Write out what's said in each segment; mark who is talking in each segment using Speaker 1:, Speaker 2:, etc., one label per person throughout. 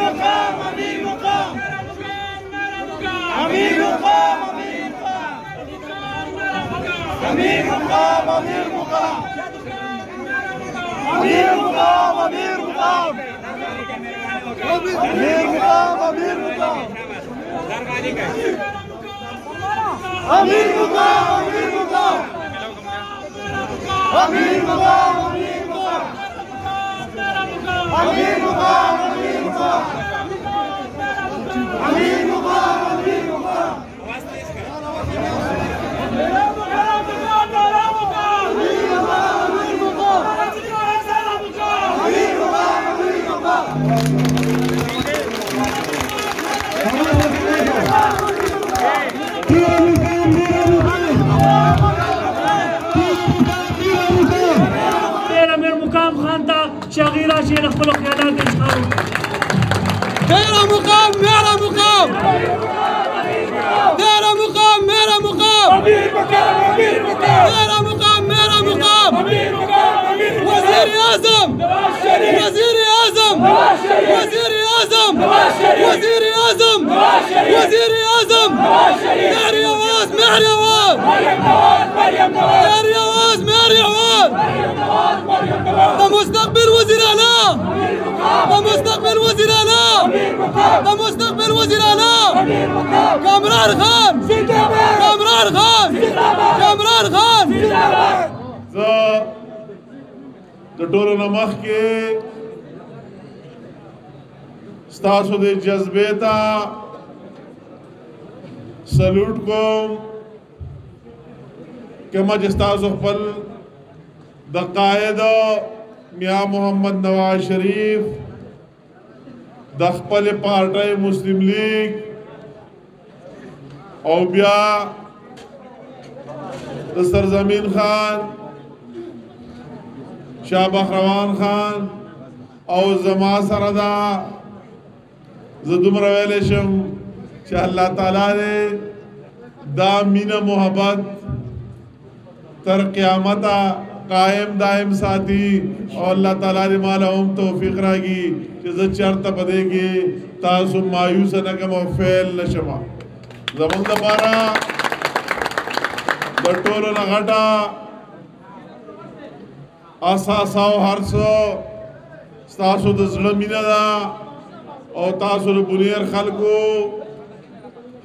Speaker 1: مقام امیر مقام امیر مقام امیر مقام امیر مقام امیر مقام امیر مقام امیر مقام امیر مقام امیر مقام امیر مقام امیر مقام امیر مقام امیر مقام امیر مقام امیر مقام
Speaker 2: شغيرة شيء نخلق خيانات إشهار
Speaker 3: ميرا مقام ميرا مقام ميرا مقام ميرا مقام ميرا مقام ميرا مقام وزير اعظم وزير اعظم وزير اعظم وزير اعظم وزير اعظم مهري عواز مهري عواز مهري عواز مهري عواز ده مستقبل وزير اعلام ده مستقبل وزير اعلام ده مستقبل وزير اعلام کامران خان کامران خان کامران خان
Speaker 4: د ټولو نه مخکې ستاسو د جذبې ته سلوټ کوم کما چې ستاسو خپل د قائد میاں محمد نواز شریف د خپل پارټۍ مسلم لیگ او بیا د سرزمین خان شاه بخروان خان او زما سره دا زه دومره ویلی شم چې الله تعالی دې دا مینه محبت تر قیامته قائم دائم ساتي او الله تعالی دې مالا هم توفیق راکړي چې زه چېرته په دې کې تاسو مایوس نه کړم او فیل نه شم زموږ دپاره د ټولو نه غټه اساس او هر څه ستاسو د زړه مینه ده او تاسو د بونیر خلکو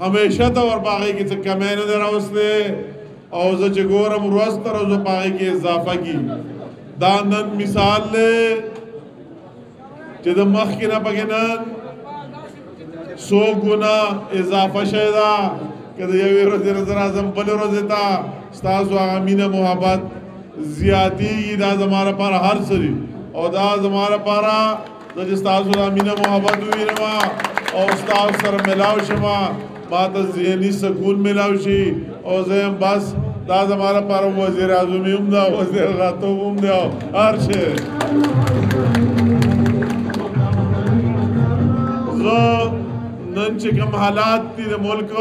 Speaker 4: همیشه ته ور په هغې کې څه کمی نه دی راوستلی او زه چې ګورم ورځ تر ورځې په هغې کې اضافه کي دا نن مثال دی چې د مخکې نه پکې نن 100 ګونه اضافه شوې ده که د یوې ورځې نه زه راځم بلې ورځې ته ستاسو هغه مینه محبت زیاتیږي دا زما لپاره هر څه دي او دا زما لپاره زه چې ستاسو دا مینه محبت ووینم او ستاسو سره ملاو شم ما ته ذهني سکون ملاو شي او زه یم بس دا زما لپاره وزیر اعظمي هم ده وزیر راتوب هم ده هر شی زه نن چې کوم حالات دي د ملک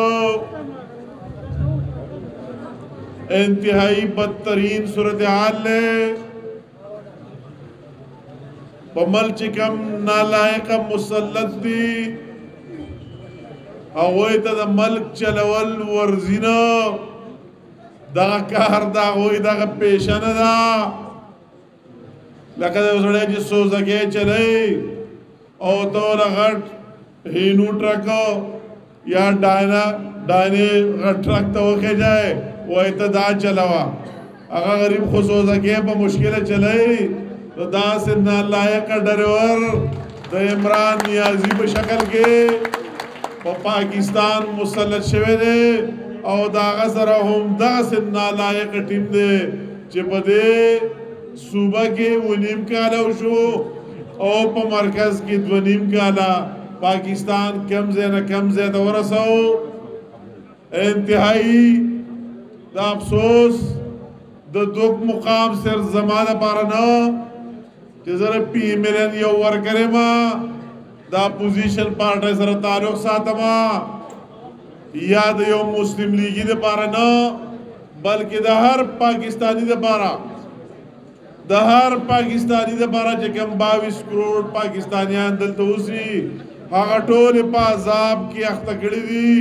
Speaker 4: انتہائی بدترین صورتحال لے پمل چکم نالائق مسلط دی اغوی تا دا ملک چلول ورزینا دا کار دا اغوی دا پیشن دا لکه دا سڑے جی سوزگے چلے او تو لغٹ ہینو ٹرکو یا ڈائنے غٹ ٹرک تو کے جائے وہ اتدا چلاوا اگر غریب خصوصا کے پا مشکل چلائی تو دا سے نالائق ڈریور دا عمران نیازی پا شکل کے پا پاکستان مسلط شوے دے او دا غزر هم دا سے نالائق ٹیم دے چی پا دے صوبہ کے وہ نیم کالا شو او پا مرکز کی دو نیم کالا پاکستان کم زینا کم زیدہ ورسو انتہائی دا افسوس دا دوک مقام سر زمانہ پارنا کہ ذرا پی ملن یو ورکرے ما دا پوزیشن پارٹی سر تعلق ساتا ما یا دا یو مسلم لیگی دا پارنا بلکہ دا ہر پاکستانی دا پارا دا ہر پاکستانی دا پارا چکم 22 کروڑ پاکستانیان دلتا اسی هغه ټول په عذاب کې اخته کړي دي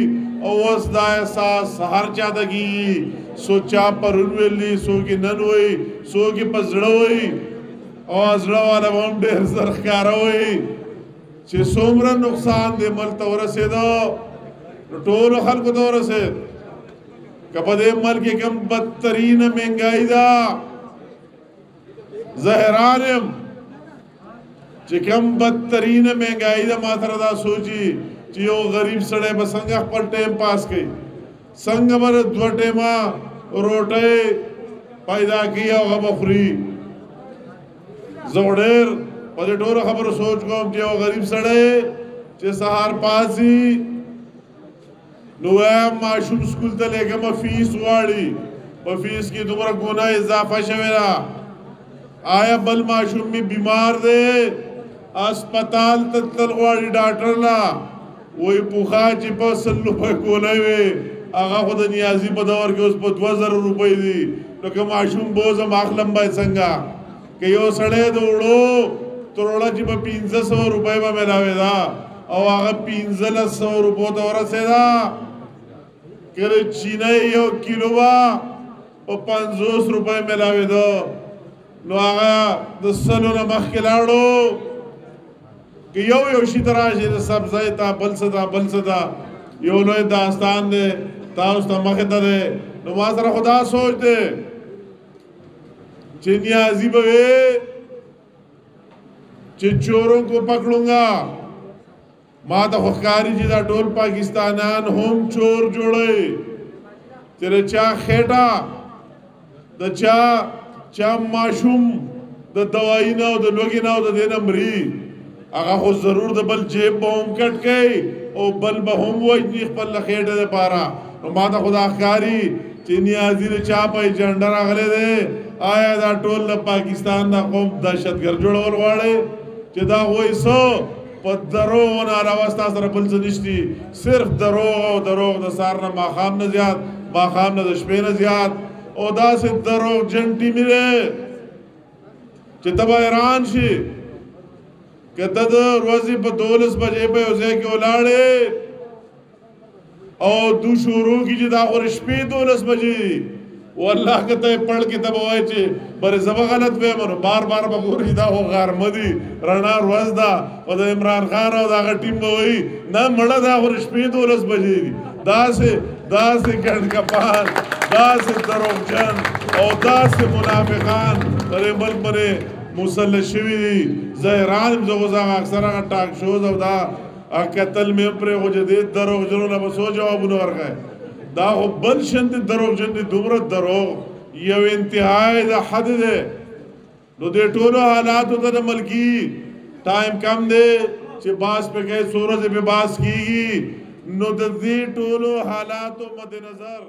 Speaker 4: او اوس دا احساس هر چا دګي سوچا پرون ویلي سوګي نن وي سوګي په زړه وي او زړه والا هم ډېر زر ښکاره وي چې څومره نقصان دې ملک ته ورسېدو ټولو خلکو ته ورسېد که په دې ملک کې کوم بدترینه مهنګایي ده زه حیران یم چې کوم بدترینه مهنګایي ده ما سره دا سوچي چې یو غریب سړی به څنګه خپل ټایم پاس کوي څنګه به 2 ټیمه روټۍ پیدا کړي او هغه به خوري زه ډېر په دې ټولو خبرو سوچ کوم چې یو غریب سړی چې سهار پاسي نو وایم ماشوم سکول ته لېږم فیس غواړي په فیس کې دومره ګناه اضافه شوې ده آیا بل ماشوم می بیمار دی اسپتال ته تلل غواړي ډاکټر لا وای پوخا چې په 100 روپۍ کولای وي هغه خو د نیازي په دور کې اوس په 2000 روپۍ دي نو که ماشوم بوزه ماخلم باید څنګه که یو سړی د وړو تروړه چې په 1500 روپۍ به ملاوي دا او هغه 1500 روپو ته ورسېدا کله چینه یو کیلو با په 50 روپۍ ملاوي دا نو هغه د سلو نه مخکې لاړو که یو شي ته راشي د سبزۍ ته بل څه ده بل څه ده یو لوی داستان دی تاسو ته مخې ته دی نو ما سره خدا سوچ دی چې نیازي به وي چې چوروں کو پکړونگا ما ته خو ښکاري چې دا ټول پاکستانیان هم چور جوړوي چې د چا خېټه د چا ماشوم د دوایي نه او د لوږې نه او د دې نه مري هغه خو ضرور د بل جیب به هم کټ کوي او بل به هم وجني خپل خېټه دپاره نو ما ته خو دا ښکاري چې نیازي د چا په ایجنډه راغلی دی آیا دا ټول د پاکستان دا قوم دهشتګرد جوړول غواړي چې دا وایي څه په دروغ نه علاوه ستا سره بل څه نشتي صرف دروغ او دروغ د سهار نه ماښام نه زیات ماښام نه د شپې نه زیات او داسې دروغ جن ټیمې دی چې ته به حیران شي که ته د ورځې په 12 بجې په یو ځای کې ولاړې او دو شروع کړي چې دا خو شپې 12 بجې والله که ته پړ کې ته به وایې چې بر زه به غلط ویم نو بار بار به ګورې دا خو غرمه دي رڼا ورځ ده او د عمران خان او د هغه ټیم به وایي نه مړه دا خو شپې 12 بجې دي داسې ګډ کپان داسې دروغجن او داسې منافقان پر ملک باندې مسلط شوي دي زه حیران یم زه خو اکثر هغه ټاک شوز او دا قتل مې پرې خو چې دې دروغجنو نه به څو جوابونه ورکوي دا خو بل شان دي دروغجن دي دومره دروغ یو انتهای د حد دی نو دې ټولو حالاتو ته د ملکي ټایم کم دی چې باس په کې سورج په باس کیږي نو د دې ټولو حالاتو مد نظر